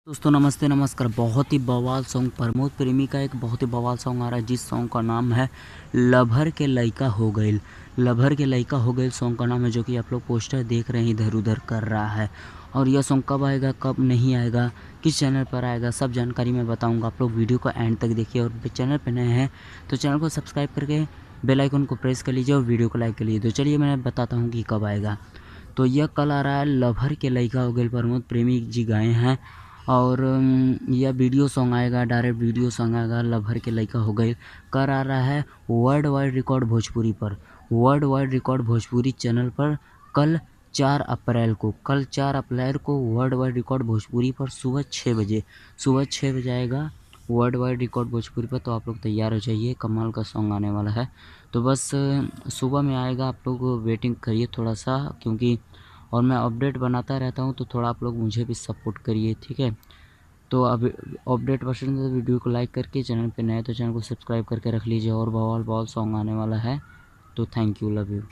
दोस्तों नमस्ते नमस्कार। बहुत ही बवाल सॉन्ग प्रमोद प्रेमी का एक बहुत ही बवाल सॉन्ग आ रहा है, जिस सॉन्ग का नाम है लभर के लइका हो गईल। लभर के लइका हो गईल सॉन्ग का नाम है, जो कि आप लोग पोस्टर देख रहे हैं इधर उधर कर रहा है। और यह सॉन्ग कब आएगा कब नहीं आएगा, किस चैनल पर आएगा, सब जानकारी मैं बताऊंगा। आप लोग वीडियो को एंड तक देखिए, और चैनल पर नए हैं तो चैनल को सब्सक्राइब करके बेल आइकन को प्रेस कर लीजिए और वीडियो को लाइक कर लीजिए। तो चलिए मैं बताता हूँ कि कब आएगा। तो यह कल आ रहा है, लभर के लइका हो गईल, प्रमोद प्रेमी जी गाए हैं। और यह वीडियो सॉन्ग आएगा, डायरेक्ट वीडियो सॉन्ग आएगा, लभर के लइका हो गईल। कर आ रहा है वर्ल्ड वाइड रिकॉर्ड भोजपुरी पर, world wide record Bhojpuri channel पर। कल 4 अप्रैल को वर्ल्ड वाइड रिकॉर्ड भोजपुरी पर सुबह 6 बजे आएगा वर्ल्ड वाइड रिकॉर्ड भोजपुरी पर। तो आप लोग तैयार हो जाइए, कमाल का सॉन्ग आने वाला है। तो बस सुबह में आएगा, आप लोग वेटिंग करिए थोड़ा सा, क्योंकि और मैं अपडेट बनाता रहता हूँ, तो थोड़ा आप लोग मुझे भी सपोर्ट करिए, ठीक है। तो अब अपडेट पसंद है तो वीडियो को लाइक करके, चैनल पे नए तो चैनल को सब्सक्राइब करके रख लीजिए। और बवाल बवाल सॉन्ग आने वाला है। तो थैंक यू, लव यू।